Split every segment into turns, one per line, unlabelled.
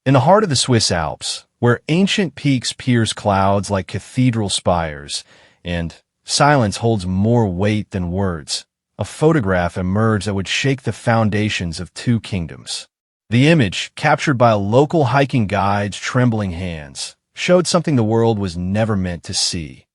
In the heart of the Swiss Alps, where ancient peaks pierce clouds like cathedral spires, and silence holds more weight than words, a photograph emerged that would shake the foundations of two kingdoms. The image, captured by a local hiking guide's trembling hands, showed something the world was never meant to see.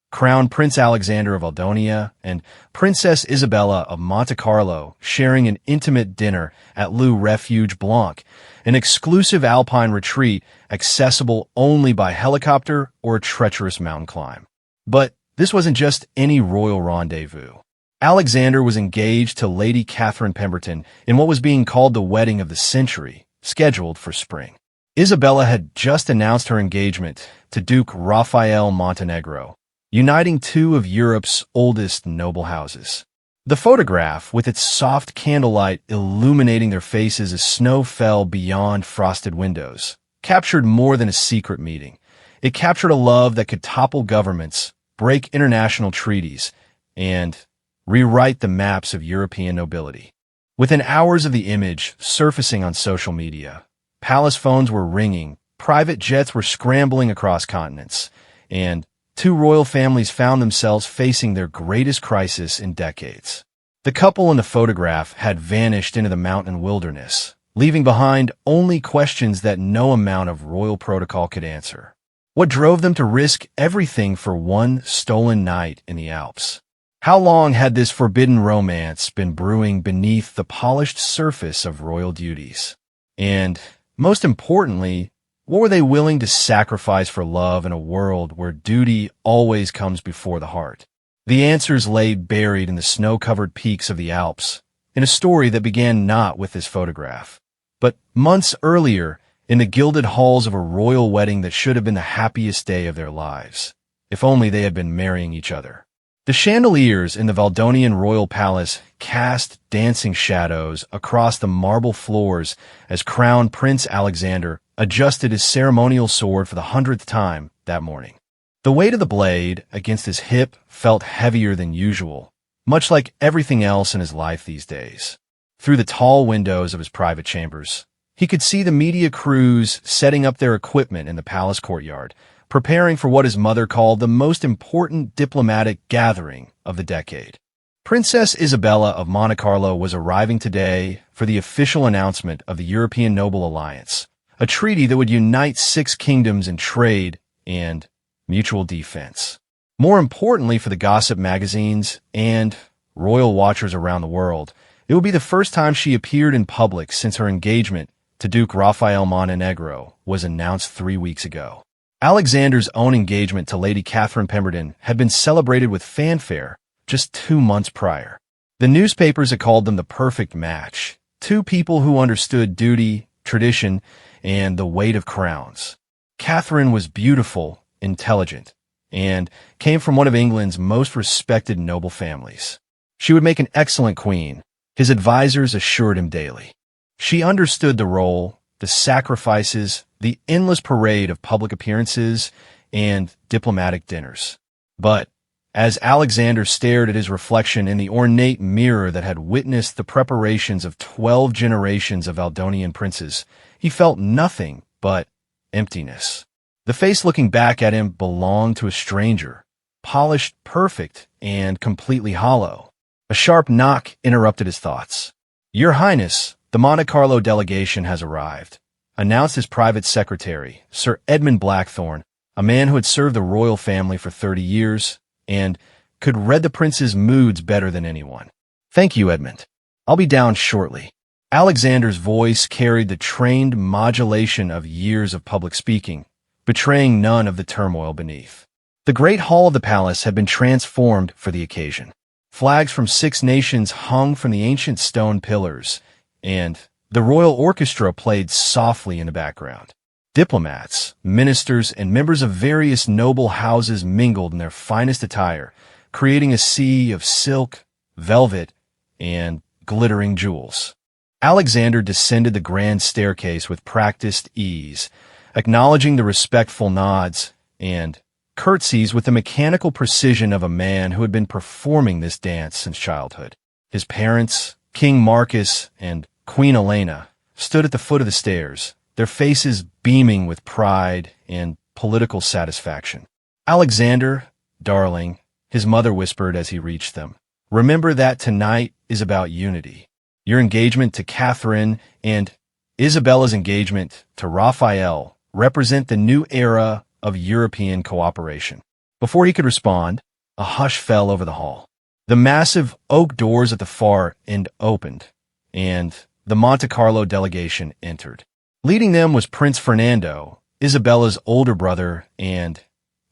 Crown Prince Alexander of Aldonia and Princess Isabella of Monte Carlo sharing an intimate dinner at Le Refuge Blanc, an exclusive Alpine retreat accessible only by helicopter or a treacherous mountain climb. But this wasn't just any royal rendezvous. Alexander was engaged to Lady Catherine Pemberton in what was being called the wedding of the century, scheduled for spring. Isabella had just announced her engagement to Duke Raphael Montenegro, uniting two of Europe's oldest noble houses. The photograph, with its soft candlelight illuminating their faces as snow fell beyond frosted windows, captured more than a secret meeting. It captured a love that could topple governments, break international treaties, and rewrite the maps of European nobility. Within hours of the image surfacing on social media, palace phones were ringing, private jets were scrambling across continents, and two royal families found themselves facing their greatest crisis in decades. The couple in the photograph had vanished into the mountain wilderness, leaving behind only questions that no amount of royal protocol could answer. What drove them to risk everything for one stolen night in the Alps? How long had this forbidden romance been brewing beneath the polished surface of royal duties? And, most importantly, what were they willing to sacrifice for love in a world where duty always comes before the heart? The answers lay buried in the snow-covered peaks of the Alps, in a story that began not with this photograph, but months earlier in the gilded halls of a royal wedding that should have been the happiest day of their lives, if only they had been marrying each other. The chandeliers in the Valdonian royal palace cast dancing shadows across the marble floors as Crown Prince Alexander adjusted his ceremonial sword for the 100th time that morning. The weight of the blade against his hip felt heavier than usual, much like everything else in his life these days. Through the tall windows of his private chambers, he could see the media crews setting up their equipment in the palace courtyard, preparing for what his mother called the most important diplomatic gathering of the decade. Princess Isabella of Monte Carlo was arriving today for the official announcement of the European Noble Alliance, a treaty that would unite 6 kingdoms in trade and mutual defense. More importantly for the gossip magazines and royal watchers around the world, it would be the first time she appeared in public since her engagement to Duke Raphael Montenegro was announced 3 weeks ago. Alexander's own engagement to Lady Catherine Pemberton had been celebrated with fanfare just 2 months prior. The newspapers had called them the perfect match, two people who understood duty, tradition, and the weight of crowns. Catherine was beautiful, intelligent, and came from one of England's most respected noble families. She would make an excellent queen, his advisors assured him daily. She understood the role, the sacrifices, the endless parade of public appearances and diplomatic dinners. But as Alexander stared at his reflection in the ornate mirror that had witnessed the preparations of 12 generations of Valdonian princes, he felt nothing but emptiness. The face looking back at him belonged to a stranger, polished, perfect, and completely hollow. A sharp knock interrupted his thoughts. "Your Highness, the Monte Carlo delegation has arrived," announced his private secretary, Sir Edmund Blackthorne, a man who had served the royal family for 30 years and could read the prince's moods better than anyone. "Thank you, Edmund. I'll be down shortly." Alexander's voice carried the trained modulation of years of public speaking, betraying none of the turmoil beneath. The great hall of the palace had been transformed for the occasion. Flags from 6 nations hung from the ancient stone pillars, and the royal orchestra played softly in the background. Diplomats, ministers, and members of various noble houses mingled in their finest attire, creating a sea of silk, velvet, and glittering jewels. Alexander descended the grand staircase with practiced ease, acknowledging the respectful nods and curtsies with the mechanical precision of a man who had been performing this dance since childhood. His parents, King Marcus and Queen Elena, stood at the foot of the stairs, their faces beaming with pride and political satisfaction. "Alexander, darling," his mother whispered as he reached them, "remember that tonight is about unity. Your engagement to Catherine and Isabella's engagement to Raphael represent the new era of European cooperation." Before he could respond, a hush fell over the hall. The massive oak doors at the far end opened, and the Monte Carlo delegation entered. Leading them was Prince Fernando, Isabella's older brother and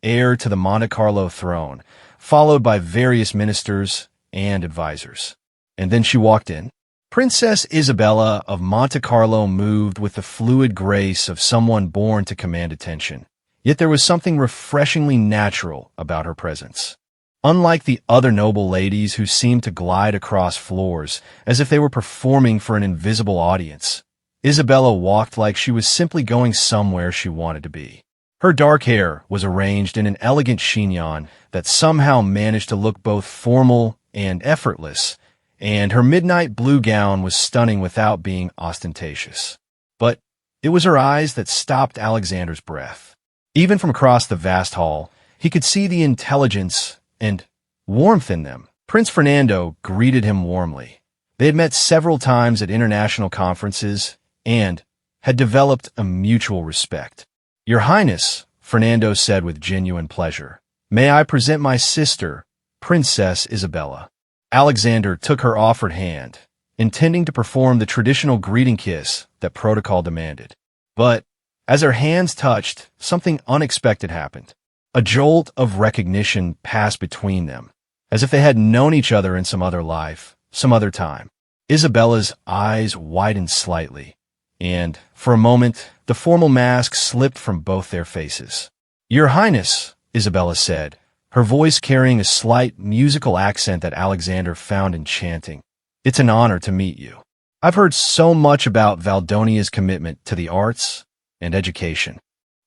heir to the Monte Carlo throne, followed by various ministers and advisors. And then she walked in. Princess Isabella of Monte Carlo moved with the fluid grace of someone born to command attention. Yet there was something refreshingly natural about her presence. Unlike the other noble ladies who seemed to glide across floors as if they were performing for an invisible audience, Isabella walked like she was simply going somewhere she wanted to be. Her dark hair was arranged in an elegant chignon that somehow managed to look both formal and effortless, and her midnight blue gown was stunning without being ostentatious. But it was her eyes that stopped Alexander's breath. Even from across the vast hall, he could see the intelligence and warmth in them. Prince Fernando greeted him warmly. They had met several times at international conferences and had developed a mutual respect. "Your Highness," Fernando said with genuine pleasure, "may I present my sister, Princess Isabella?" Alexander took her offered hand, intending to perform the traditional greeting kiss that protocol demanded. But as their hands touched, something unexpected happened. A jolt of recognition passed between them, as if they had known each other in some other life, some other time. Isabella's eyes widened slightly, and for a moment, the formal mask slipped from both their faces. "Your Highness," Isabella said, her voice carrying a slight musical accent that Alexander found enchanting. "It's an honor to meet you. I've heard so much about Valdonia's commitment to the arts and education.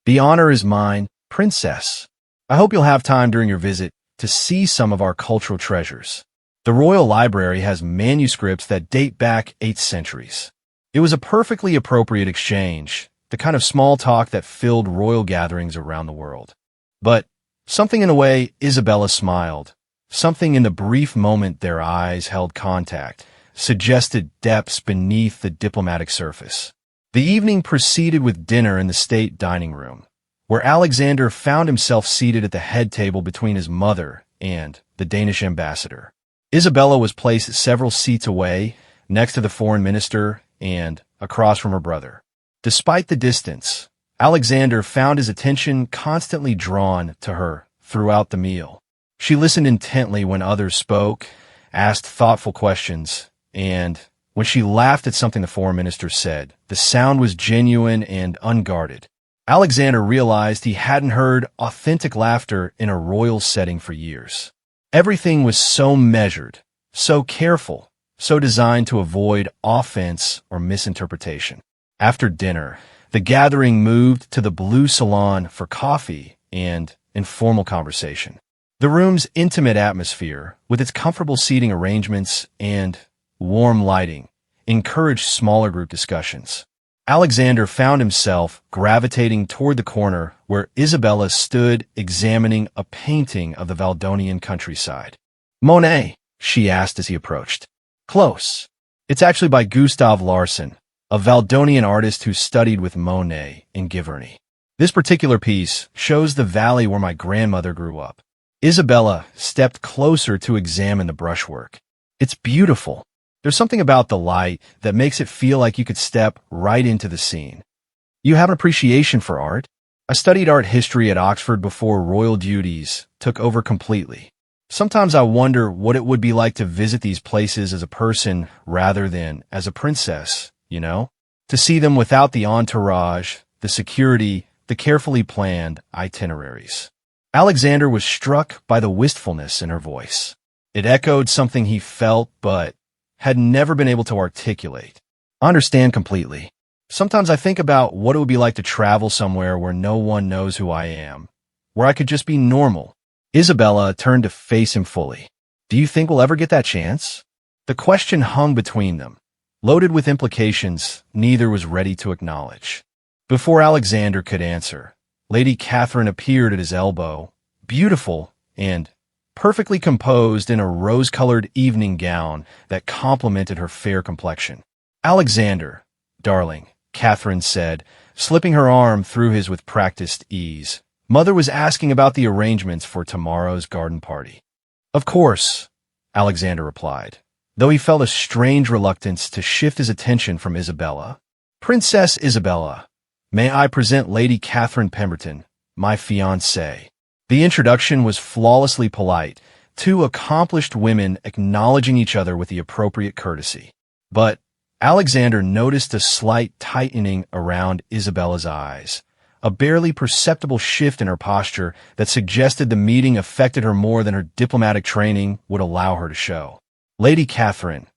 The honor is mine, Princess. I hope you'll have time during your visit to see some of our cultural treasures. The Royal Library has manuscripts that date back 8 centuries. It was a perfectly appropriate exchange, the kind of small talk that filled royal gatherings around the world. But something in a way, Isabella smiled. Something in the brief moment their eyes held contact suggested depths beneath the diplomatic surface. The evening proceeded with dinner in the state dining room, where Alexander found himself seated at the head table between his mother and the Danish ambassador. Isabella was placed several seats away, next to the foreign minister and across from her brother. Despite the distance, Alexander found his attention constantly drawn to her throughout the meal. She listened intently when others spoke, asked thoughtful questions, and when she laughed at something the foreign minister said, the sound was genuine and unguarded. Alexander realized he hadn't heard authentic laughter in a royal setting for years. Everything was so measured, so careful, so designed to avoid offense or misinterpretation. After dinner, the gathering moved to the blue salon for coffee and informal conversation. The room's intimate atmosphere, with its comfortable seating arrangements and warm lighting, encouraged smaller group discussions. Alexander found himself gravitating toward the corner where Isabella stood examining a painting of the Valdonian countryside. "Monet?" she asked as he approached. "Close. It's actually by Gustav Larsen, a Valdonian artist who studied with Monet in Giverny. This particular piece shows the valley where my grandmother grew up." Isabella stepped closer to examine the brushwork. "It's beautiful. There's something about the light that makes it feel like you could step right into the scene. You have an appreciation for art?" "I studied art history at Oxford before royal duties took over completely. Sometimes I wonder what it would be like to visit these places as a person rather than as a princess, you know? To see them without the entourage, the security, the carefully planned itineraries." Alexander was struck by the wistfulness in her voice. It echoed something he felt but had never been able to articulate. "I understand completely. Sometimes I think about what it would be like to travel somewhere where no one knows who I am, where I could just be normal." Isabella turned to face him fully. "Do you think we'll ever get that chance?" The question hung between them, loaded with implications neither was ready to acknowledge. Before Alexander could answer, Lady Catherine appeared at his elbow, beautiful and perfectly composed in a rose-colored evening gown that complemented her fair complexion. "Alexander, darling," Catherine said, slipping her arm through his with practiced ease. "Mother was asking about the arrangements for tomorrow's garden party." "Of course," Alexander replied, though he felt a strange reluctance to shift his attention from Isabella. "Princess Isabella, may I present Lady Catherine Pemberton, my fiancée." The introduction was flawlessly polite, two accomplished women acknowledging each other with the appropriate courtesy. But Alexander noticed a slight tightening around Isabella's eyes, a barely perceptible shift in her posture that suggested the meeting affected her more than her diplomatic training would allow her to show. "Lady Catherine,"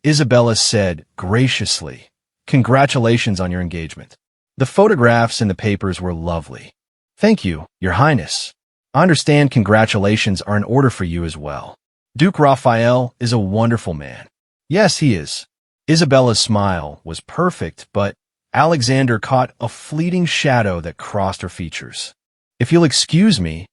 Isabella said graciously, "congratulations on your engagement. The photographs in the papers were lovely." "Thank you, Your Highness. I understand congratulations are in order for you as well. Duke Raphael is a wonderful man." "Yes, he is." Isabella's smile was perfect, but Alexander caught a fleeting shadow that crossed her features. "If you'll excuse me,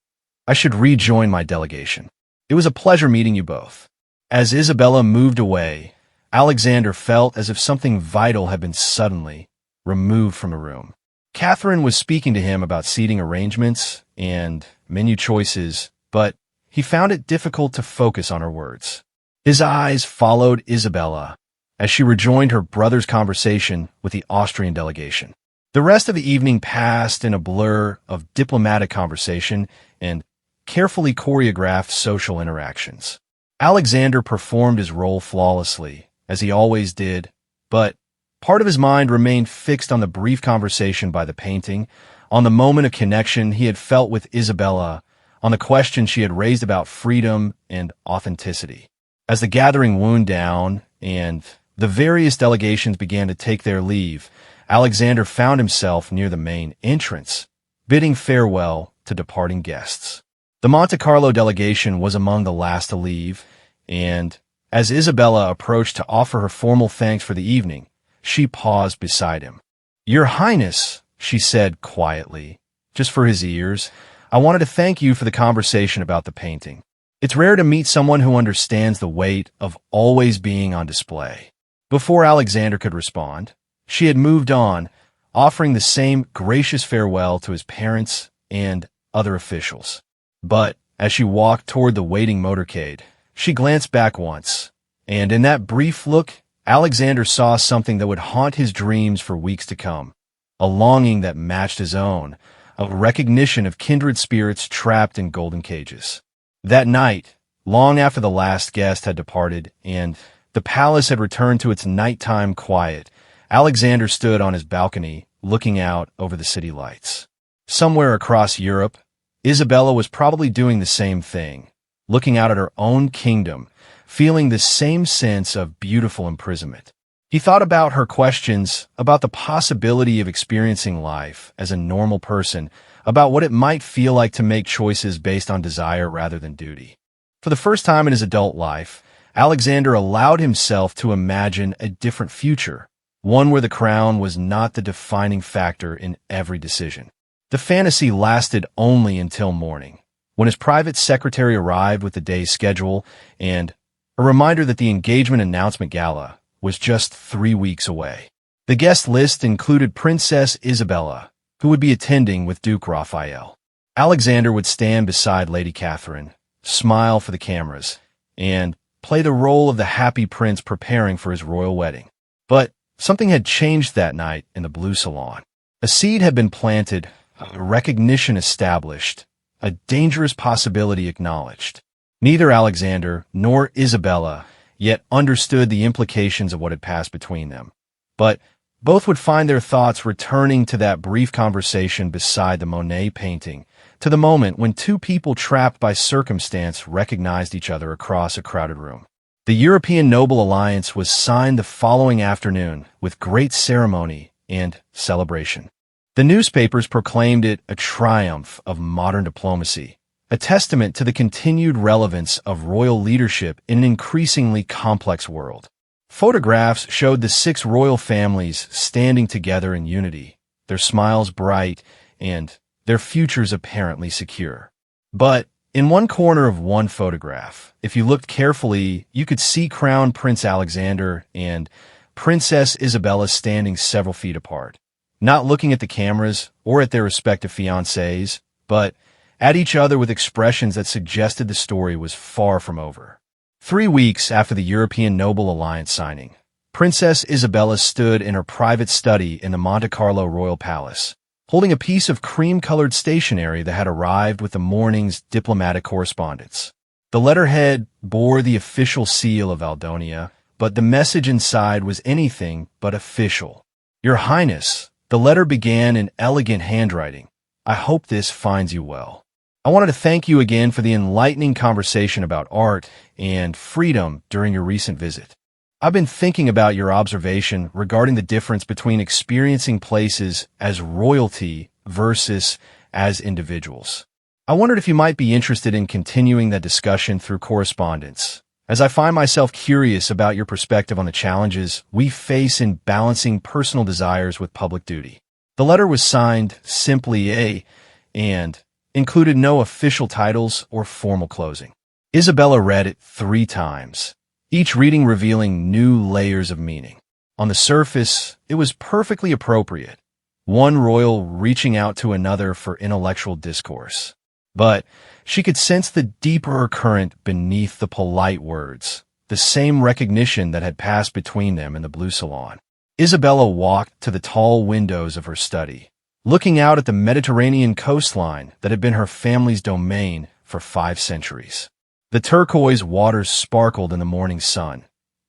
I should rejoin my delegation. It was a pleasure meeting you both." As Isabella moved away, Alexander felt as if something vital had been suddenly removed from the room. Catherine was speaking to him about seating arrangements and menu choices, but he found it difficult to focus on her words. His eyes followed Isabella as she rejoined her brother's conversation with the Austrian delegation. The rest of the evening passed in a blur of diplomatic conversation and carefully choreographed social interactions. Alexander performed his role flawlessly, as he always did, but part of his mind remained fixed on the brief conversation by the painting, on the moment of connection he had felt with Isabella, on the questions she had raised about freedom and authenticity. As the gathering wound down and the various delegations began to take their leave, Alexander found himself near the main entrance, bidding farewell to departing guests. The Monte Carlo delegation was among the last to leave, and as Isabella approached to offer her formal thanks for the evening, she paused beside him. "Your Highness," she said quietly, just for his ears, "I wanted to thank you for the conversation about the painting. It's rare to meet someone who understands the weight of always being on display." Before Alexander could respond, she had moved on, offering the same gracious farewell to his parents and other officials. But as she walked toward the waiting motorcade, she glanced back once, and in that brief look, Alexander saw something that would haunt his dreams for weeks to come, a longing that matched his own, a recognition of kindred spirits trapped in golden cages. That night, long after the last guest had departed and the palace had returned to its nighttime quiet, Alexander stood on his balcony, looking out over the city lights. Somewhere across Europe, Isabella was probably doing the same thing, looking out at her own kingdom, feeling the same sense of beautiful imprisonment. He thought about her questions, about the possibility of experiencing life as a normal person, about what it might feel like to make choices based on desire rather than duty. For the first time in his adult life, Alexander allowed himself to imagine a different future, one where the crown was not the defining factor in every decision. The fantasy lasted only until morning, when his private secretary arrived with the day's schedule and a reminder that the engagement announcement gala was just 3 weeks away. The guest list included Princess Isabella, who would be attending with Duke Raphael. Alexander would stand beside Lady Catherine, smile for the cameras, and play the role of the happy prince preparing for his royal wedding. But something had changed that night in the Blue Salon. A seed had been planted, a recognition established, a dangerous possibility acknowledged. Neither Alexander nor Isabella yet understood the implications of what had passed between them. But both would find their thoughts returning to that brief conversation beside the Monet painting, to the moment when two people trapped by circumstance recognized each other across a crowded room. The European Noble Alliance was signed the following afternoon with great ceremony and celebration. The newspapers proclaimed it a triumph of modern diplomacy, a testament to the continued relevance of royal leadership in an increasingly complex world. Photographs showed the 6 royal families standing together in unity, their smiles bright, and their futures apparently secure. But in one corner of one photograph, if you looked carefully, you could see Crown Prince Alexander and Princess Isabella standing several feet apart, not looking at the cameras or at their respective fiancés, but at each other with expressions that suggested the story was far from over. 3 weeks after the European Noble Alliance signing, Princess Isabella stood in her private study in the Monte Carlo Royal Palace, holding a piece of cream-colored stationery that had arrived with the morning's diplomatic correspondence. The letterhead bore the official seal of Valdonia, but the message inside was anything but official. "Your Highness," the letter began in elegant handwriting, "I hope this finds you well. I wanted to thank you again for the enlightening conversation about art and freedom during your recent visit. I've been thinking about your observation regarding the difference between experiencing places as royalty versus as individuals. I wondered if you might be interested in continuing that discussion through correspondence, as I find myself curious about your perspective on the challenges we face in balancing personal desires with public duty." The letter was signed simply A and included no official titles or formal closing. Isabella read it 3 times, each reading revealing new layers of meaning. On the surface, it was perfectly appropriate, one royal reaching out to another for intellectual discourse. But she could sense the deeper current beneath the polite words, the same recognition that had passed between them in the blue salon. Isabella walked to the tall windows of her study, looking out at the Mediterranean coastline that had been her family's domain for 5 centuries. The turquoise waters sparkled in the morning sun,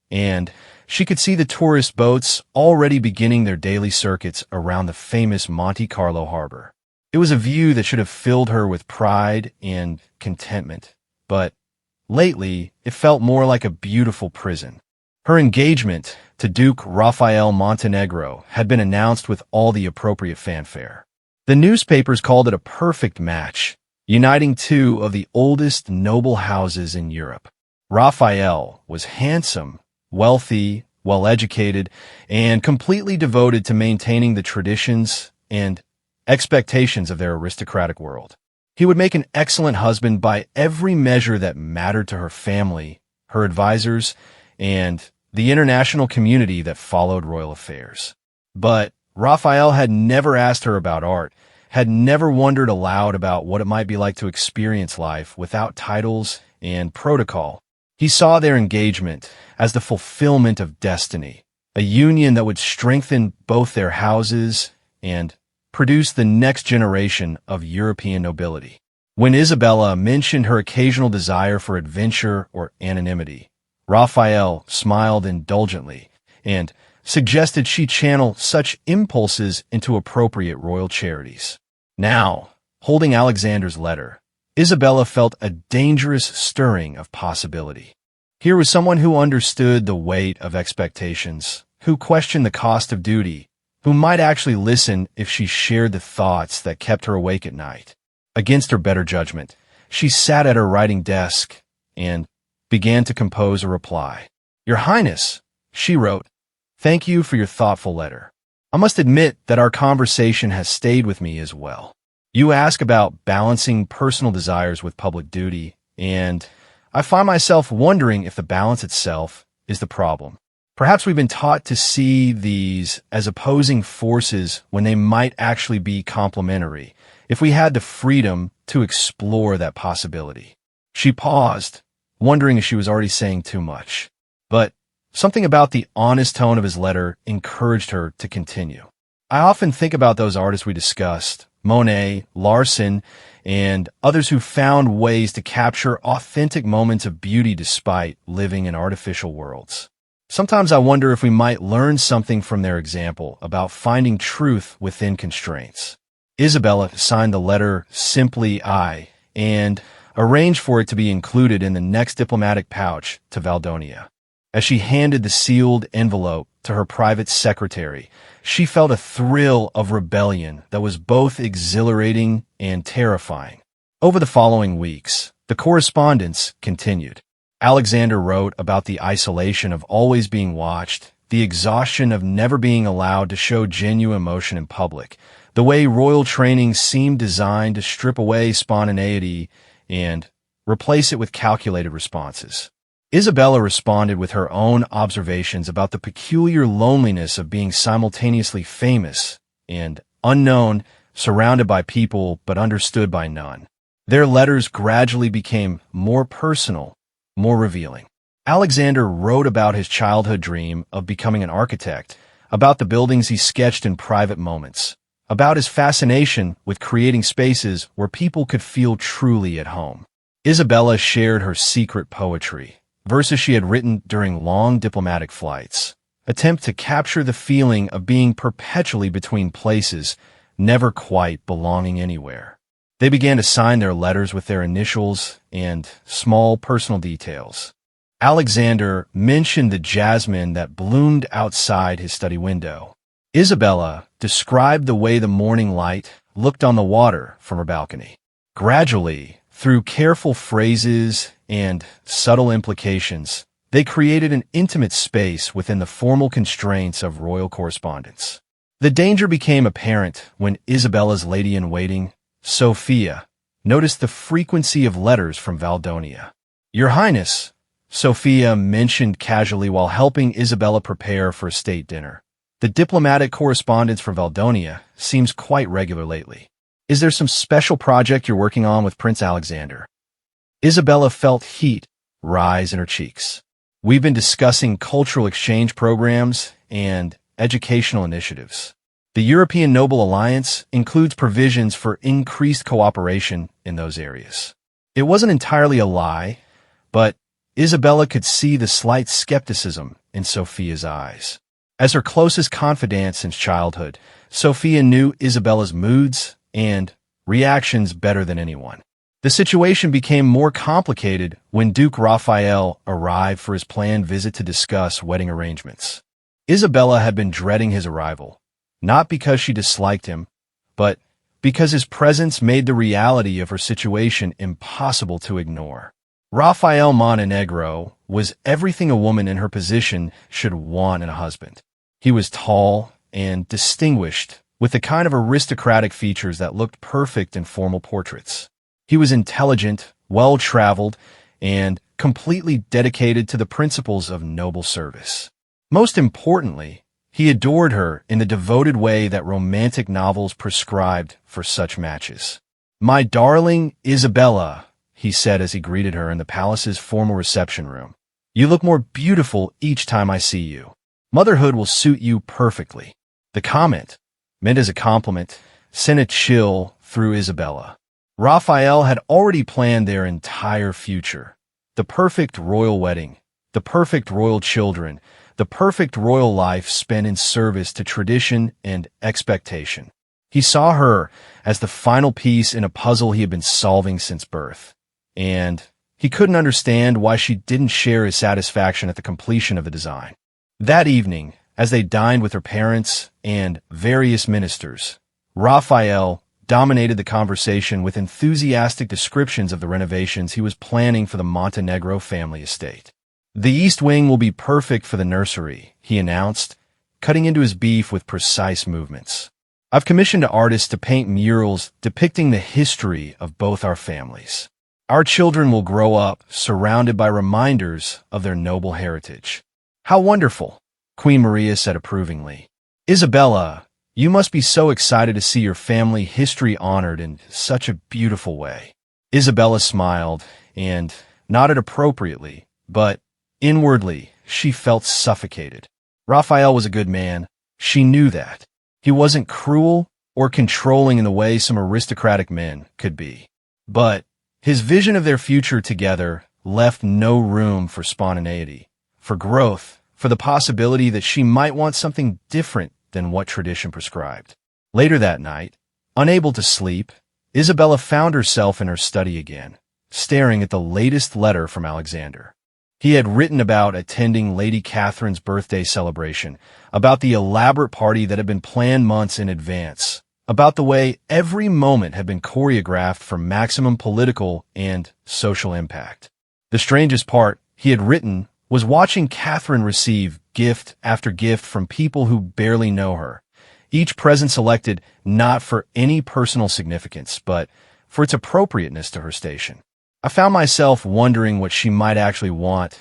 and she could see the tourist boats already beginning their daily circuits around the famous Monte Carlo harbor. It was a view that should have filled her with pride and contentment, but lately it felt more like a beautiful prison. Her engagement to Duke Rafael Montenegro had been announced with all the appropriate fanfare. The newspapers called it a perfect match, uniting 2 of the oldest noble houses in Europe. Rafael was handsome, wealthy, well-educated, and completely devoted to maintaining the traditions and expectations of their aristocratic world. He would make an excellent husband by every measure that mattered to her family, her advisors, and the international community that followed royal affairs. But Raphael had never asked her about art, had never wondered aloud about what it might be like to experience life without titles and protocol. He saw their engagement as the fulfillment of destiny, a union that would strengthen both their houses and produce the next generation of European nobility. When Isabella mentioned her occasional desire for adventure or anonymity, Raphael smiled indulgently and suggested she channel such impulses into appropriate royal charities. Now, holding Alexander's letter, Isabella felt a dangerous stirring of possibility. Here was someone who understood the weight of expectations, who questioned the cost of duty, who might actually listen if she shared the thoughts that kept her awake at night. Against her better judgment, she sat at her writing desk and began to compose a reply. "Your Highness," she wrote, "thank you for your thoughtful letter. I must admit that our conversation has stayed with me as well. You ask about balancing personal desires with public duty, and I find myself wondering if the balance itself is the problem. Perhaps we've been taught to see these as opposing forces when they might actually be complementary, if we had the freedom to explore that possibility." She paused, wondering if she was already saying too much. But something about the honest tone of his letter encouraged her to continue. "I often think about those artists we discussed, Monet, Larson, and others who found ways to capture authentic moments of beauty despite living in artificial worlds. Sometimes I wonder if we might learn something from their example about finding truth within constraints." Isabella signed the letter simply I and arranged for it to be included in the next diplomatic pouch to Valdonia. As she handed the sealed envelope to her private secretary, she felt a thrill of rebellion that was both exhilarating and terrifying. Over the following weeks, the correspondence continued. Alexander wrote about the isolation of always being watched the exhaustion of never being allowed to show genuine emotion in public, the way royal training seemed designed to strip away spontaneity and replace it with calculated responses. Isabella responded with her own observations about the peculiar loneliness of being simultaneously famous and unknown, surrounded by people but understood by none. Their letters gradually became more personal, more revealing. Alexander wrote about his childhood dream of becoming an architect, about the buildings he sketched in private moments, about his fascination with creating spaces where people could feel truly at home. Isabella shared her secret poetry, verses she had written during long diplomatic flights, attempt to capture the feeling of being perpetually between places, never quite belonging anywhere. They began to sign their letters with their initials and small personal details. Alexander mentioned the jasmine that bloomed outside his study window. Isabella described the way the morning light looked on the water from her balcony. Gradually, through careful phrases and subtle implications, they created an intimate space within the formal constraints of royal correspondence. The danger became apparent when Isabella's lady-in-waiting, Sophia, noticed the frequency of letters from Valdonia. "Your Highness," Sophia mentioned casually while helping Isabella prepare for a state dinner. "The diplomatic correspondence from Valdonia seems quite regular lately. Is there some special project you're working on with Prince Alexander?" Isabella felt heat rise in her cheeks. "We've been discussing cultural exchange programs and educational initiatives. The European Noble Alliance includes provisions for increased cooperation in those areas." It wasn't entirely a lie, but Isabella could see the slight skepticism in Sophia's eyes. As her closest confidant since childhood, Sophia knew Isabella's moods and reactions better than anyone. The situation became more complicated when Duke Raphael arrived for his planned visit to discuss wedding arrangements. Isabella had been dreading his arrival, not because she disliked him, but because his presence made the reality of her situation impossible to ignore. Raphael Montenegro was everything a woman in her position should want in a husband. He was tall and distinguished, with the kind of aristocratic features that looked perfect in formal portraits. He was intelligent, well-traveled, and completely dedicated to the principles of noble service. Most importantly, he adored her in the devoted way that romantic novels prescribed for such matches. "My darling Isabella," he said as he greeted her in the palace's formal reception room, "you look more beautiful each time I see you. Motherhood will suit you perfectly." The comment, meant as a compliment, sent a chill through Isabella. Raphael had already planned their entire future. The perfect royal wedding, the perfect royal children, the perfect royal life spent in service to tradition and expectation. He saw her as the final piece in a puzzle he had been solving since birth, and he couldn't understand why she didn't share his satisfaction at the completion of the design. That evening, as they dined with her parents and various ministers, Raphael dominated the conversation with enthusiastic descriptions of the renovations he was planning for the Montenegro family estate. "The east wing will be perfect for the nursery," he announced, cutting into his beef with precise movements. "I've commissioned artists to paint murals depicting the history of both our families. Our children will grow up surrounded by reminders of their noble heritage." "How wonderful," Queen Maria said approvingly. "Isabella, you must be so excited to see your family history honored in such a beautiful way." Isabella smiled and nodded appropriately, but inwardly she felt suffocated. Raphael was a good man. She knew that. He wasn't cruel or controlling in the way some aristocratic men could be. But his vision of their future together left no room for spontaneity, for growth, for the possibility that she might want something different than what tradition prescribed. Later that night, unable to sleep, Isabella found herself in her study again, staring at the latest letter from Alexander. He had written about attending Lady Catherine's birthday celebration, about the elaborate party that had been planned months in advance, about the way every moment had been choreographed for maximum political and social impact. The strangest part, he had written, was watching Catherine receive gift after gift from people who barely know her. Each present selected not for any personal significance, but for its appropriateness to her station. I found myself wondering what she might actually want,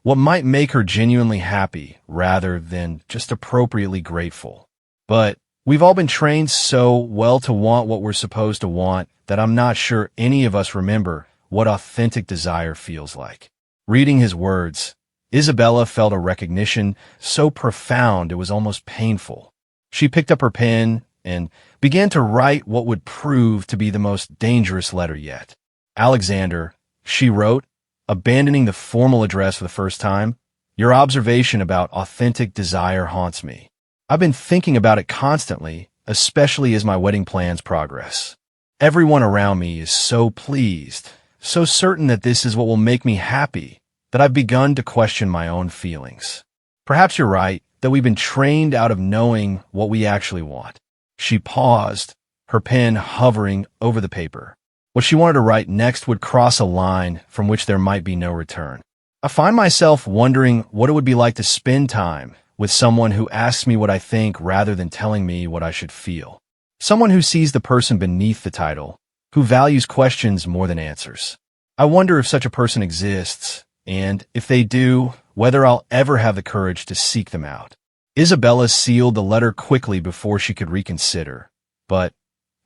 what might make her genuinely happy rather than just appropriately grateful. But we've all been trained so well to want what we're supposed to want that I'm not sure any of us remember what authentic desire feels like. Reading his words, Isabella felt a recognition so profound it was almost painful. She picked up her pen and began to write what would prove to be the most dangerous letter yet. Alexander, she wrote, abandoning the formal address for the first time, your observation about authentic desire haunts me. I've been thinking about it constantly, especially as my wedding plans progress. Everyone around me is so pleased, so certain that this is what will make me happy, that I've begun to question my own feelings. Perhaps you're right, that we've been trained out of knowing what we actually want. She paused, her pen hovering over the paper. What she wanted to write next would cross a line from which there might be no return. I find myself wondering what it would be like to spend time with someone who asks me what I think rather than telling me what I should feel. Someone who sees the person beneath the title, who values questions more than answers. I wonder if such a person exists, and if they do, whether I'll ever have the courage to seek them out. Isabella sealed the letter quickly before she could reconsider, but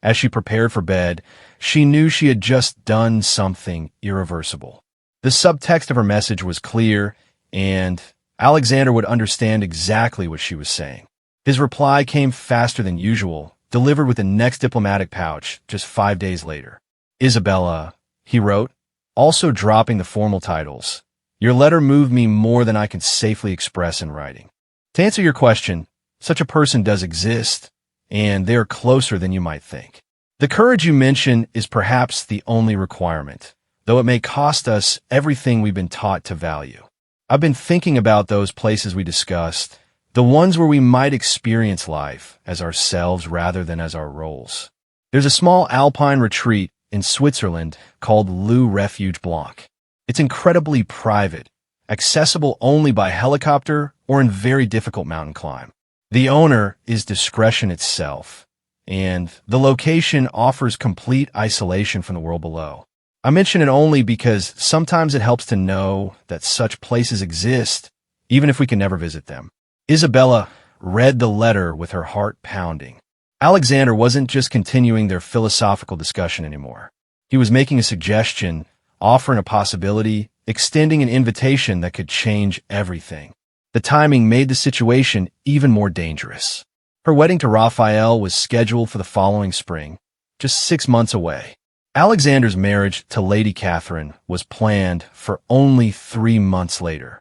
as she prepared for bed, she knew she had just done something irreversible. The subtext of her message was clear, and Alexander would understand exactly what she was saying. His reply came faster than usual, delivered with the next diplomatic pouch just 5 days later. Isabella, he wrote, also dropping the formal titles. Your letter moved me more than I can safely express in writing. To answer your question, such a person does exist, and they are closer than you might think. The courage you mention is perhaps the only requirement, though it may cost us everything we've been taught to value. I've been thinking about those places we discussed, the ones where we might experience life as ourselves rather than as our roles. There's a small Alpine retreat in Switzerland called Le Refuge Blanc. It's incredibly private, accessible only by helicopter or in very difficult mountain climb. The owner is discretion itself, and the location offers complete isolation from the world below. I mention it only because sometimes it helps to know that such places exist, even if we can never visit them. Isabella read the letter with her heart pounding. Alexander wasn't just continuing their philosophical discussion anymore. He was making a suggestion, offering a possibility, extending an invitation that could change everything. The timing made the situation even more dangerous. Her wedding to Raphael was scheduled for the following spring, just 6 months away. Alexander's marriage to Lady Catherine was planned for only 3 months later.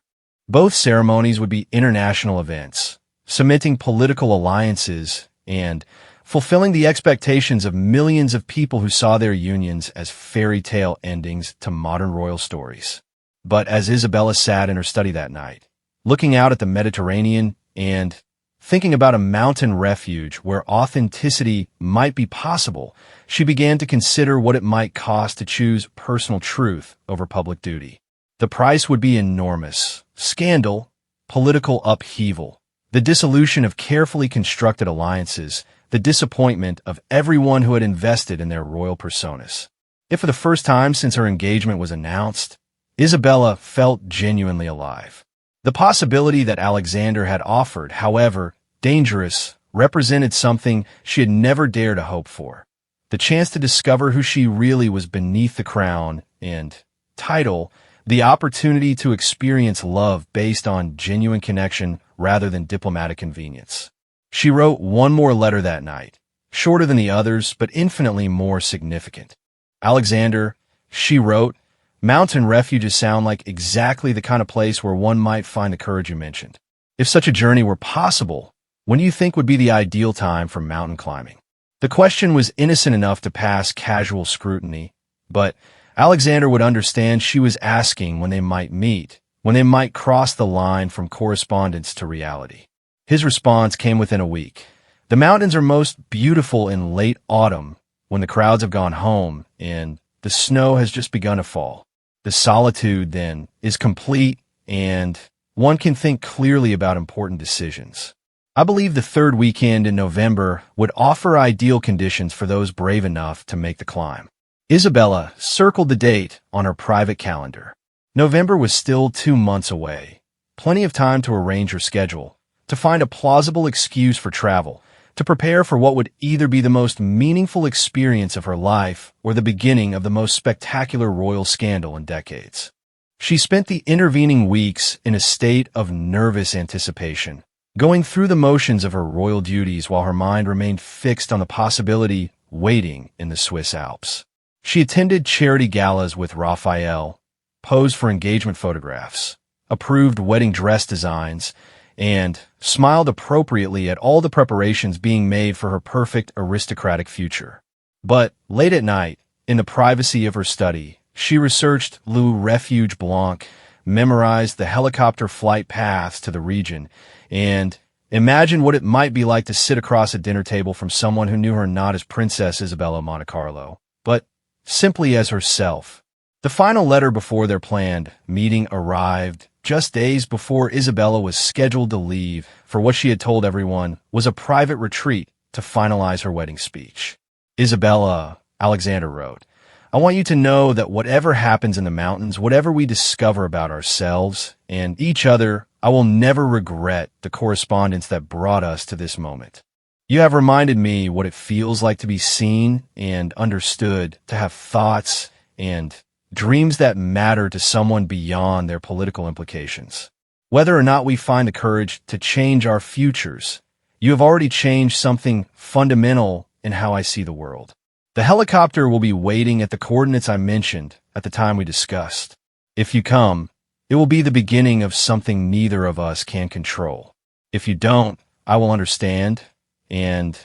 Both ceremonies would be international events, cementing political alliances and fulfilling the expectations of millions of people who saw their unions as fairy tale endings to modern royal stories. But as Isabella sat in her study that night, looking out at the Mediterranean and thinking about a mountain refuge where authenticity might be possible, she began to consider what it might cost to choose personal truth over public duty. The price would be enormous. Scandal, political upheaval, the dissolution of carefully constructed alliances, the disappointment of everyone who had invested in their royal personas. If for the first time since her engagement was announced, Isabella felt genuinely alive. The possibility that Alexander had offered, however dangerous, represented something she had never dared to hope for. The chance to discover who she really was beneath the crown and title, the opportunity to experience love based on genuine connection rather than diplomatic convenience. She wrote one more letter that night, shorter than the others, but infinitely more significant. Alexander, she wrote, mountain refuges sound like exactly the kind of place where one might find the courage you mentioned. If such a journey were possible, when do you think would be the ideal time for mountain climbing? The question was innocent enough to pass casual scrutiny, but Alexander would understand she was asking when they might meet, when they might cross the line from correspondence to reality. His response came within a week. The mountains are most beautiful in late autumn when the crowds have gone home and the snow has just begun to fall. The solitude, then, is complete and one can think clearly about important decisions. I believe the third weekend in November would offer ideal conditions for those brave enough to make the climb. Isabella circled the date on her private calendar. November was still 2 months away. Plenty of time to arrange her schedule, to find a plausible excuse for travel, to prepare for what would either be the most meaningful experience of her life or the beginning of the most spectacular royal scandal in decades. She spent the intervening weeks in a state of nervous anticipation, going through the motions of her royal duties while her mind remained fixed on the possibility waiting in the Swiss Alps. She attended charity galas with Raphael, posed for engagement photographs, approved wedding dress designs, and smiled appropriately at all the preparations being made for her perfect aristocratic future. But late at night, in the privacy of her study, she researched Le Refuge Blanc, memorized the helicopter flight paths to the region, and imagined what it might be like to sit across a dinner table from someone who knew her not as Princess Isabella of Monte Carlo, but simply as herself. The final letter before their planned meeting arrived just days before Isabella was scheduled to leave for what she had told everyone was a private retreat to finalize her wedding speech. Isabella, Alexander wrote, I want you to know that whatever happens in the mountains, whatever we discover about ourselves and each other, I will never regret the correspondence that brought us to this moment. You have reminded me what it feels like to be seen and understood, to have thoughts and dreams that matter to someone beyond their political implications. Whether or not we find the courage to change our futures, you have already changed something fundamental in how I see the world. The helicopter will be waiting at the coordinates I mentioned at the time we discussed. If you come, it will be the beginning of something neither of us can control. If you don't, I will understand, and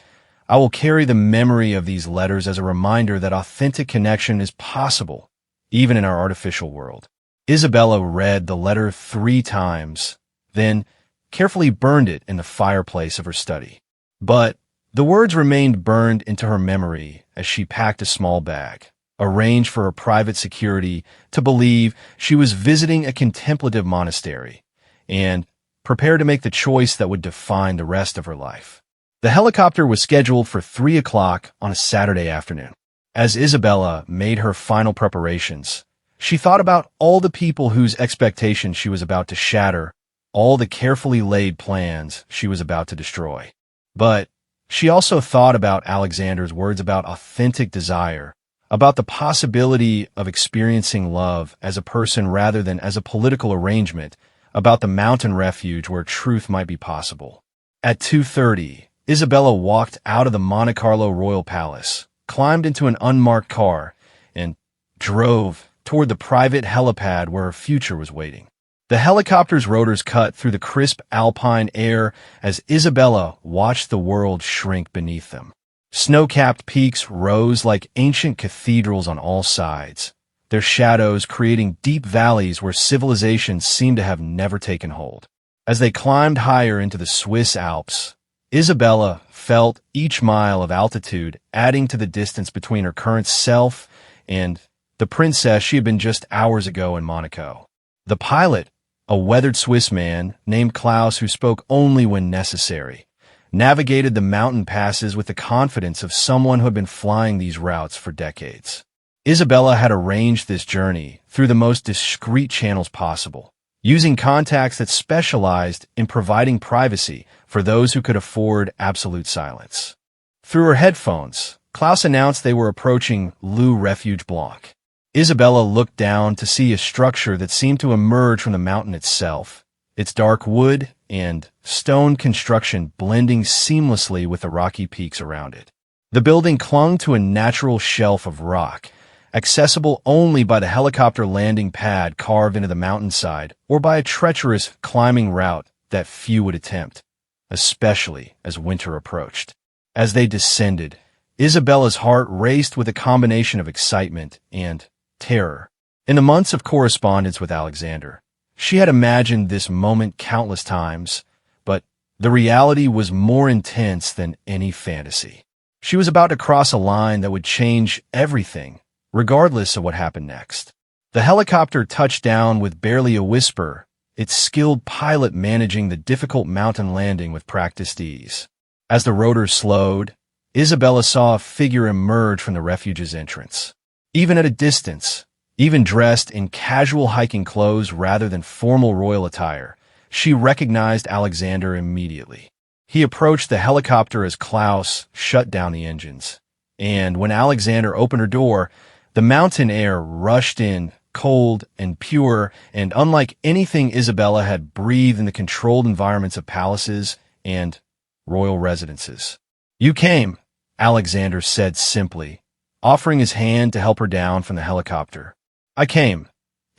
I will carry the memory of these letters as a reminder that authentic connection is possible, even in our artificial world. Isabella read the letter 3 times, then carefully burned it in the fireplace of her study. But the words remained burned into her memory as she packed a small bag, arranged for her private security to believe she was visiting a contemplative monastery, and prepared to make the choice that would define the rest of her life. The helicopter was scheduled for 3 o'clock on a Saturday afternoon. As Isabella made her final preparations, she thought about all the people whose expectations she was about to shatter, all the carefully laid plans she was about to destroy. But she also thought about Alexander's words about authentic desire, about the possibility of experiencing love as a person rather than as a political arrangement, about the mountain refuge where truth might be possible. At 2:30, Isabella walked out of the Monte Carlo Royal Palace, climbed into an unmarked car, and drove toward the private helipad where her future was waiting. The helicopter's rotors cut through the crisp Alpine air as Isabella watched the world shrink beneath them. Snow-capped peaks rose like ancient cathedrals on all sides, their shadows creating deep valleys where civilization seemed to have never taken hold. As they climbed higher into the Swiss Alps, Isabella felt each mile of altitude adding to the distance between her current self and the princess she had been just hours ago in Monaco. The pilot, a weathered Swiss man named Klaus who spoke only when necessary, navigated the mountain passes with the confidence of someone who had been flying these routes for decades. Isabella had arranged this journey through the most discreet channels possible, using contacts that specialized in providing privacy for those who could afford absolute silence. Through her headphones, Klaus announced they were approaching Le Refuge Blanc. Isabella looked down to see a structure that seemed to emerge from the mountain itself, its dark wood and stone construction blending seamlessly with the rocky peaks around it. The building clung to a natural shelf of rock, accessible only by the helicopter landing pad carved into the mountainside or by a treacherous climbing route that few would attempt, especially as winter approached. As they descended, Isabella's heart raced with a combination of excitement and terror. In the months of correspondence with Alexander, she had imagined this moment countless times, but the reality was more intense than any fantasy. She was about to cross a line that would change everything, regardless of what happened next. The helicopter touched down with barely a whisper, its skilled pilot managing the difficult mountain landing with practiced ease. As the rotors slowed, Isabella saw a figure emerge from the refuge's entrance. Even at a distance, even dressed in casual hiking clothes rather than formal royal attire, she recognized Alexander immediately. He approached the helicopter as Klaus shut down the engines, and when Alexander opened her door, the mountain air rushed in, cold and pure, and unlike anything Isabella had breathed in the controlled environments of palaces and royal residences. "You came," Alexander said simply, offering his hand to help her down from the helicopter. "I came,"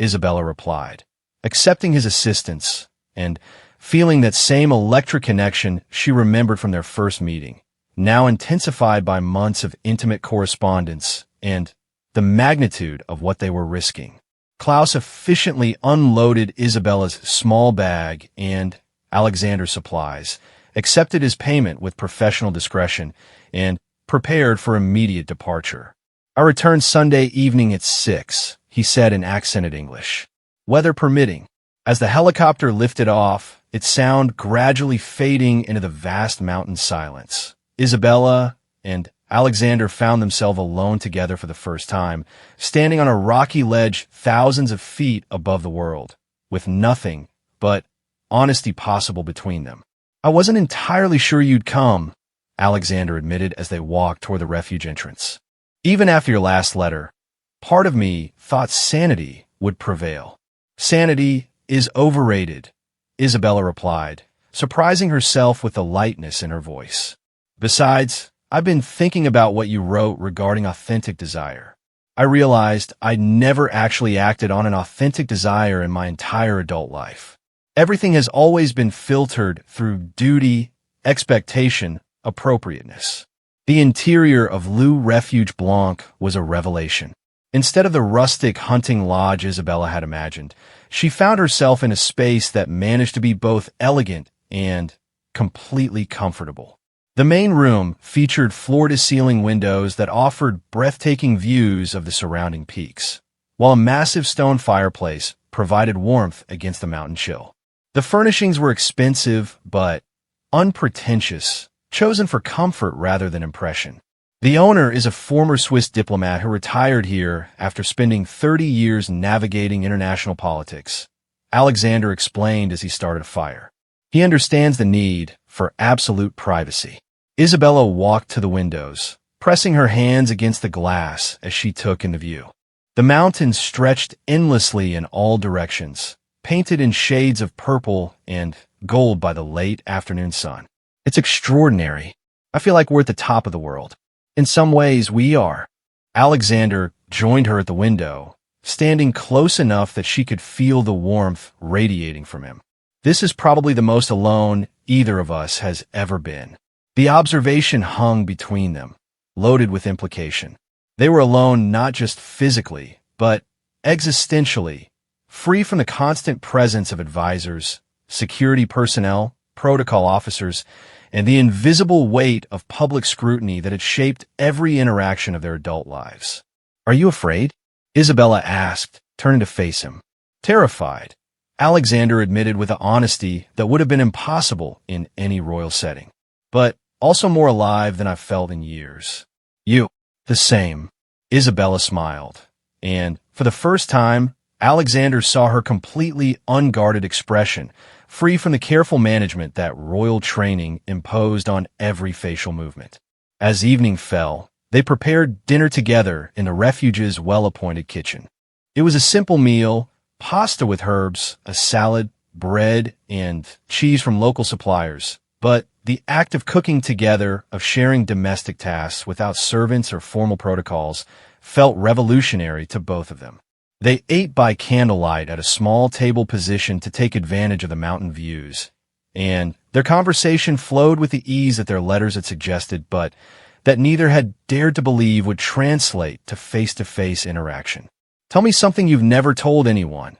Isabella replied, accepting his assistance and feeling that same electric connection she remembered from their first meeting, now intensified by months of intimate correspondence and the magnitude of what they were risking. Klaus efficiently unloaded Isabella's small bag and Alexander's supplies, accepted his payment with professional discretion, and prepared for immediate departure. "I return Sunday evening at 6, he said in accented English. "Weather permitting." As the helicopter lifted off, its sound gradually fading into the vast mountain silence, Isabella and Alexander found themselves alone together for the first time, standing on a rocky ledge thousands of feet above the world, with nothing but honesty possible between them. "I wasn't entirely sure you'd come," Alexander admitted as they walked toward the refuge entrance. "Even after your last letter, part of me thought sanity would prevail." "Sanity is overrated," Isabella replied, surprising herself with the lightness in her voice. "Besides, I've been thinking about what you wrote regarding authentic desire. I realized I'd never actually acted on an authentic desire in my entire adult life. Everything has always been filtered through duty, expectation, appropriateness." The interior of Lou Refuge Blanc was a revelation. Instead of the rustic hunting lodge Isabella had imagined, she found herself in a space that managed to be both elegant and completely comfortable. The main room featured floor-to-ceiling windows that offered breathtaking views of the surrounding peaks, while a massive stone fireplace provided warmth against the mountain chill. The furnishings were expensive but unpretentious, chosen for comfort rather than impression. The owner is a former Swiss diplomat who retired here after spending 30 years navigating international politics, Alexander explained as he started a fire. He understands the need for absolute privacy. Isabella walked to the windows, pressing her hands against the glass as she took in the view. The mountains stretched endlessly in all directions, painted in shades of purple and gold by the late afternoon sun. "It's extraordinary. I feel like we're at the top of the world. In some ways, we are." Alexander joined her at the window, standing close enough that she could feel the warmth radiating from him. "This is probably the most alone either of us has ever been." The observation hung between them, loaded with implication. They were alone not just physically, but existentially, free from the constant presence of advisors, security personnel, protocol officers, and the invisible weight of public scrutiny that had shaped every interaction of their adult lives. "Are you afraid?" Isabella asked, turning to face him. "Terrified," Alexander admitted with an honesty that would have been impossible in any royal setting. "But also more alive than I've felt in years." "You." "The same." Isabella smiled, and for the first time, Alexander saw her completely unguarded expression, free from the careful management that royal training imposed on every facial movement. As evening fell, they prepared dinner together in the refuge's well-appointed kitchen. It was a simple meal, pasta with herbs, a salad, bread, and cheese from local suppliers, but the act of cooking together, of sharing domestic tasks without servants or formal protocols, felt revolutionary to both of them. They ate by candlelight at a small table positioned to take advantage of the mountain views, and their conversation flowed with the ease that their letters had suggested, but that neither had dared to believe would translate to face-to-face interaction. "Tell me something you've never told anyone,"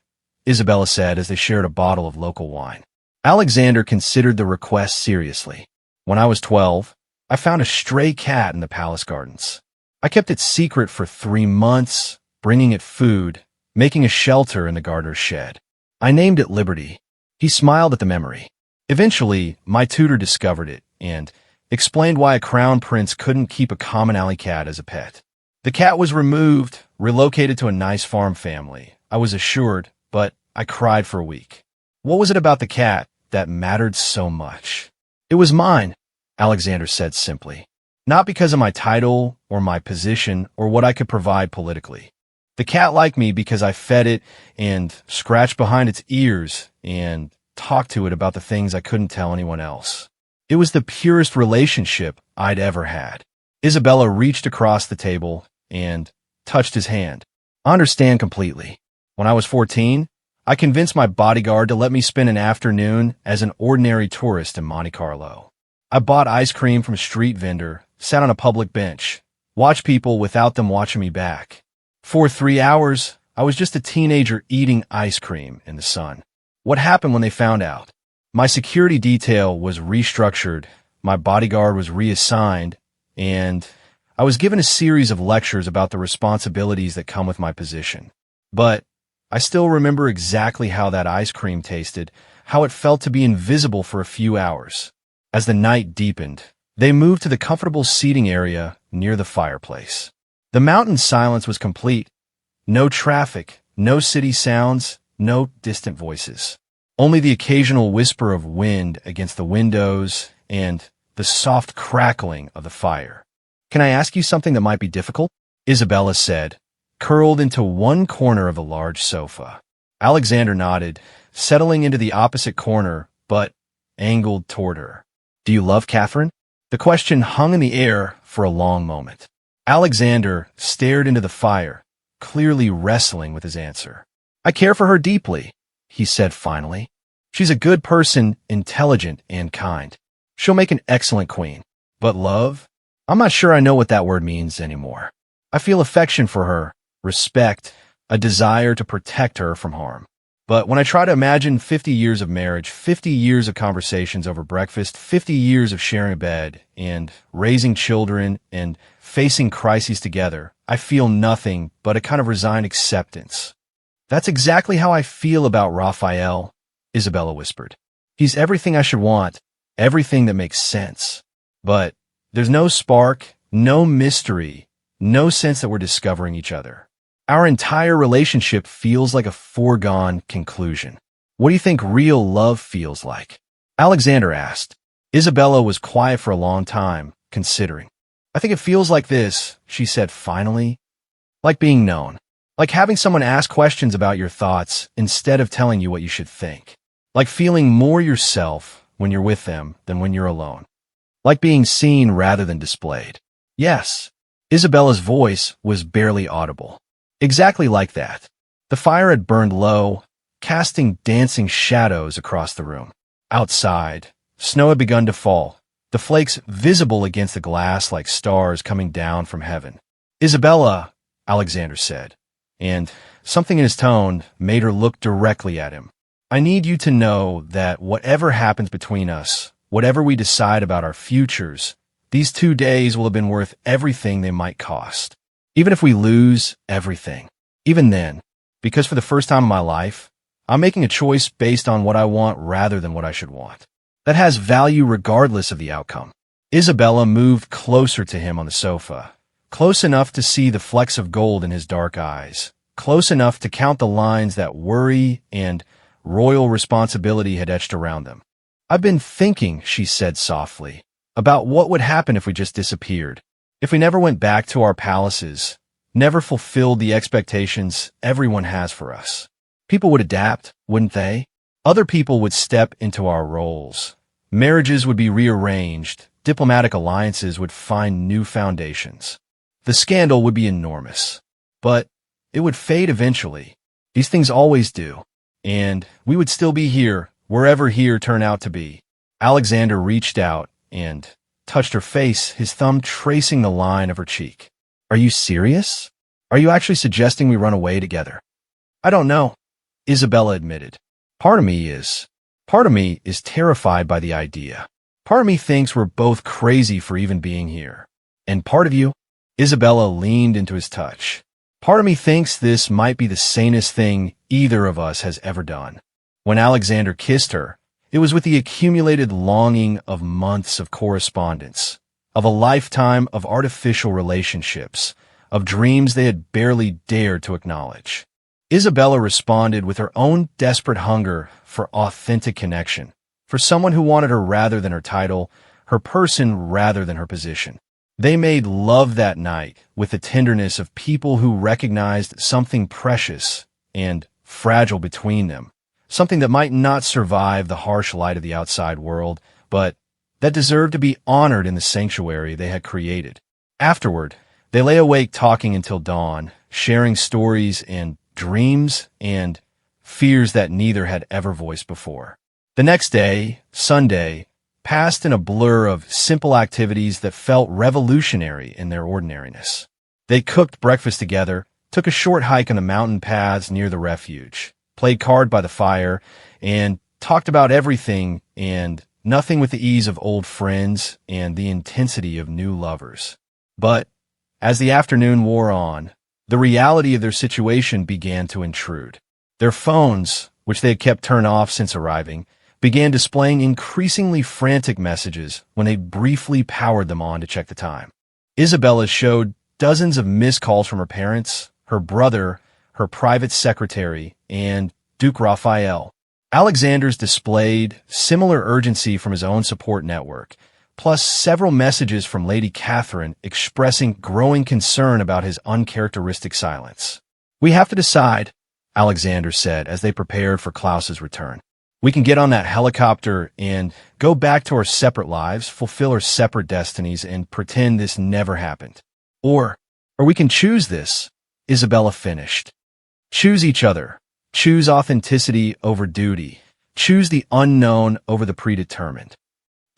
Isabella said as they shared a bottle of local wine. Alexander considered the request seriously. "When I was 12, I found a stray cat in the palace gardens. I kept it secret for 3 months, bringing it food, making a shelter in the gardener's shed. I named it Liberty. He smiled at the memory. Eventually, my tutor discovered it and explained why a crown prince couldn't keep a common alley cat as a pet. The cat was removed, relocated to a nice farm family. I was assured, but I cried for a week. What was it about the cat that mattered so much? It was mine, Alexander said simply. Not because of my title or my position or what I could provide politically. The cat liked me because I fed it and scratched behind its ears and talked to it about the things I couldn't tell anyone else. It was the purest relationship I'd ever had. Isabella reached across the table and touched his hand. I understand completely. When I was 14, I convinced my bodyguard to let me spend an afternoon as an ordinary tourist in Monte Carlo. I bought ice cream from a street vendor, sat on a public bench, watched people without them watching me back. For 3 hours, I was just a teenager eating ice cream in the sun. What happened when they found out? My security detail was restructured, my bodyguard was reassigned, and I was given a series of lectures about the responsibilities that come with my position. But I still remember exactly how that ice cream tasted, how it felt to be invisible for a few hours. As the night deepened, they moved to the comfortable seating area near the fireplace. The mountain silence was complete. No traffic, no city sounds, no distant voices. Only the occasional whisper of wind against the windows and the soft crackling of the fire. "Can I ask you something that might be difficult?" Isabella said, curled into one corner of the large sofa. Alexander nodded, settling into the opposite corner, but angled toward her. "Do you love Catherine?" The question hung in the air for a long moment. Alexander stared into the fire, clearly wrestling with his answer. "I care for her deeply," he said finally. "She's a good person, intelligent and kind. She'll make an excellent queen. But love? I'm not sure I know what that word means anymore. I feel affection for her, respect, a desire to protect her from harm. But when I try to imagine 50 years of marriage, 50 years of conversations over breakfast, 50 years of sharing a bed, and raising children, and facing crises together, I feel nothing but a kind of resigned acceptance." "That's exactly how I feel about Raphael," Isabella whispered. "He's everything I should want, everything that makes sense. But there's no spark, no mystery, no sense that we're discovering each other. Our entire relationship feels like a foregone conclusion. What do you think real love feels like?" Alexander asked. Isabella was quiet for a long time, considering. "I think it feels like this," she said finally. "Like being known. Like having someone ask questions about your thoughts instead of telling you what you should think. Like feeling more yourself when you're with them than when you're alone. Like being seen rather than displayed." "Yes." Isabella's voice was barely audible. "Exactly like that." The fire had burned low, casting dancing shadows across the room. Outside, snow had begun to fall, the flakes visible against the glass like stars coming down from heaven. "Isabella," Alexander said, and something in his tone made her look directly at him. "I need you to know that whatever happens between us, whatever we decide about our futures, these 2 days will have been worth everything they might cost. Even if we lose everything. Even then, because for the first time in my life, I'm making a choice based on what I want rather than what I should want. That has value regardless of the outcome." Isabella moved closer to him on the sofa, close enough to see the flecks of gold in his dark eyes, close enough to count the lines that worry and royal responsibility had etched around them. "I've been thinking," she said softly, "about what would happen if we just disappeared. If we never went back to our palaces, never fulfilled the expectations everyone has for us. People would adapt, wouldn't they? Other people would step into our roles. Marriages would be rearranged. Diplomatic alliances would find new foundations. The scandal would be enormous. But it would fade eventually. These things always do. And we would still be here, wherever here turned out to be." Alexander reached out and touched her face, his thumb tracing the line of her cheek. "Are you serious? Are you actually suggesting we run away together?" "I don't know," Isabella admitted. Part of me is terrified by the idea. Part of me thinks we're both crazy for even being here. And part of you," Isabella leaned into his touch, "part of me thinks this might be the sanest thing either of us has ever done. When Alexander kissed her, it was with the accumulated longing of months of correspondence, of a lifetime of artificial relationships, of dreams they had barely dared to acknowledge. Isabella responded with her own desperate hunger for authentic connection, for someone who wanted her rather than her title, her person rather than her position. They made love that night with the tenderness of people who recognized something precious and fragile between them, something that might not survive the harsh light of the outside world, but that deserved to be honored in the sanctuary they had created. Afterward, they lay awake talking until dawn, sharing stories and dreams and fears that neither had ever voiced before. The next day, Sunday, passed in a blur of simple activities that felt revolutionary in their ordinariness. They cooked breakfast together, took a short hike on the mountain paths near the refuge, played card by the fire, and talked about everything and nothing with the ease of old friends and the intensity of new lovers. But as the afternoon wore on, the reality of their situation began to intrude. Their phones, which they had kept turned off since arriving, began displaying increasingly frantic messages when they briefly powered them on to check the time. Isabella showed dozens of missed calls from her parents, her brother, her private secretary, and Duke Raphael. Alexander's displayed similar urgency from his own support network, plus several messages from Lady Catherine expressing growing concern about his uncharacteristic silence. "We have to decide," Alexander said as they prepared for Klaus's return. "We can get on that helicopter and go back to our separate lives, fulfill our separate destinies, and pretend this never happened. Or we can choose this," Isabella finished. "Choose each other. Choose authenticity over duty. Choose the unknown over the predetermined.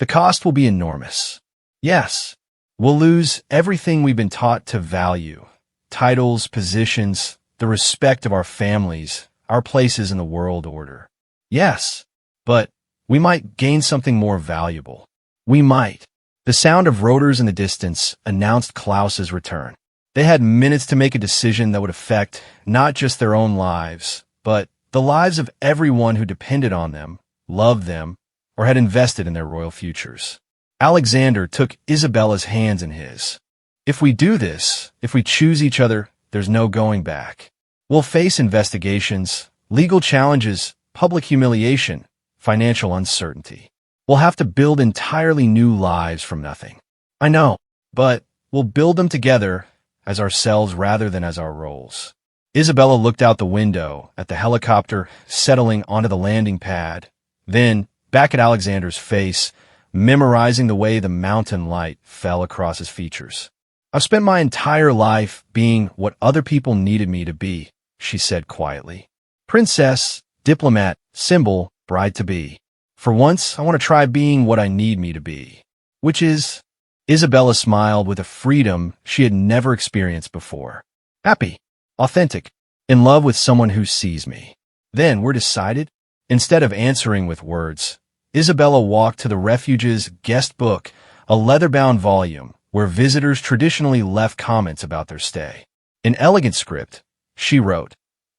The cost will be enormous. Yes, we'll lose everything we've been taught to value: titles, positions, the respect of our families, our places in the world order. Yes, but we might gain something more valuable. We might." The sound of rotors in the distance announced Klaus's return. They had minutes to make a decision that would affect not just their own lives, but the lives of everyone who depended on them, loved them, or had invested in their royal futures. Alexander took Isabella's hands in his. "If we do this, if we choose each other, there's no going back. We'll face investigations, legal challenges, public humiliation, financial uncertainty. We'll have to build entirely new lives from nothing. I know, but we'll build them together as ourselves rather than as our roles." Isabella looked out the window at the helicopter settling onto the landing pad, then back at Alexander's face, memorizing the way the mountain light fell across his features. "I've spent my entire life being what other people needed me to be," she said quietly. "Princess, diplomat, symbol, bride-to-be. For once, I want to try being what I need me to be, which is—" Isabella smiled with a freedom she had never experienced before. "Happy, authentic, in love with someone who sees me. Then we're decided." Instead of answering with words, Isabella walked to the refuge's guest book, a leather-bound volume where visitors traditionally left comments about their stay. In elegant script, she wrote,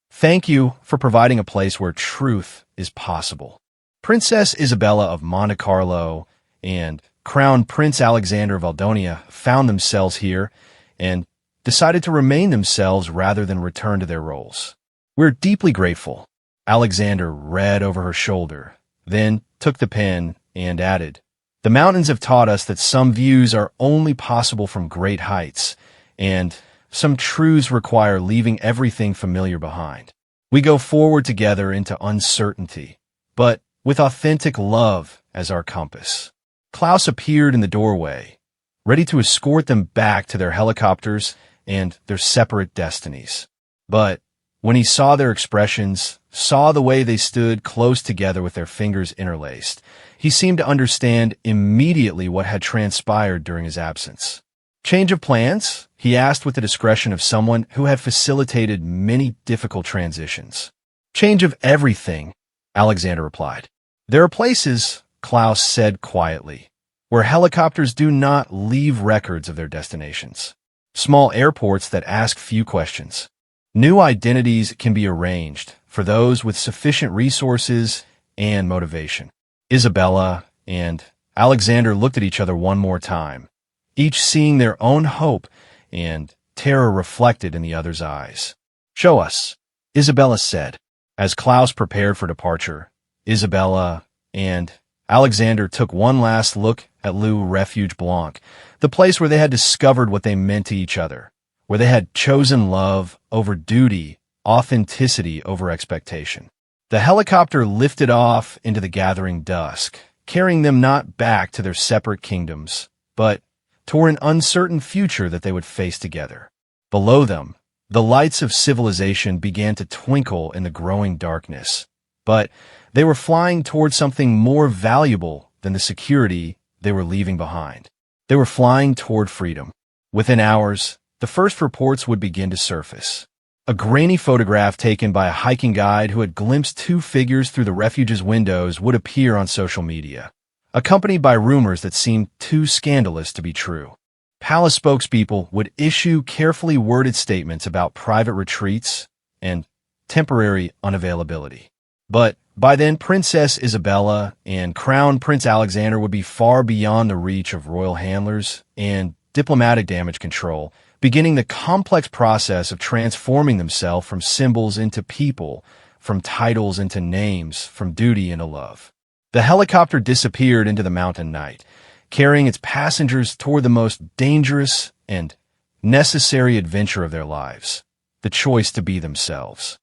"Thank you for providing a place where truth is possible. Princess Isabella of Monte Carlo and Crown Prince Alexander of Aldonia found themselves here and decided to remain themselves rather than return to their roles. We're deeply grateful." Alexander read over her shoulder, then took the pen and added, "The mountains have taught us that some views are only possible from great heights, and some truths require leaving everything familiar behind. We go forward together into uncertainty, but with authentic love as our compass." Klaus appeared in the doorway, ready to escort them back to their helicopters and their separate destinies. But when he saw their expressions, saw the way they stood close together with their fingers interlaced, he seemed to understand immediately what had transpired during his absence. "Change of plans?" he asked with the discretion of someone who had facilitated many difficult transitions. "Change of everything," Alexander replied. "There are places," Klaus said quietly, "where helicopters do not leave records of their destinations. Small airports that ask few questions. New identities can be arranged for those with sufficient resources and motivation. Isabella and Alexander looked at each other one more time, each seeing their own hope and terror reflected in the other's eyes. "Show us," Isabella said. As Klaus prepared for departure, Isabella and Alexander took one last look at Lou Refuge Blanc, the place where they had discovered what they meant to each other, where they had chosen love over duty, authenticity over expectation. The helicopter lifted off into the gathering dusk, carrying them not back to their separate kingdoms, but toward an uncertain future that they would face together. Below them, the lights of civilization began to twinkle in the growing darkness, but they were flying toward something more valuable than the security they were leaving behind. They were flying toward freedom. Within hours, the first reports would begin to surface. A grainy photograph taken by a hiking guide who had glimpsed two figures through the refuge's windows would appear on social media, accompanied by rumors that seemed too scandalous to be true. Palace spokespeople would issue carefully worded statements about private retreats and temporary unavailability. But by then, Princess Isabella and Crown Prince Alexander would be far beyond the reach of royal handlers and diplomatic damage control, beginning the complex process of transforming themselves from symbols into people, from titles into names, from duty into love. The helicopter disappeared into the mountain night, carrying its passengers toward the most dangerous and necessary adventure of their lives, the choice to be themselves.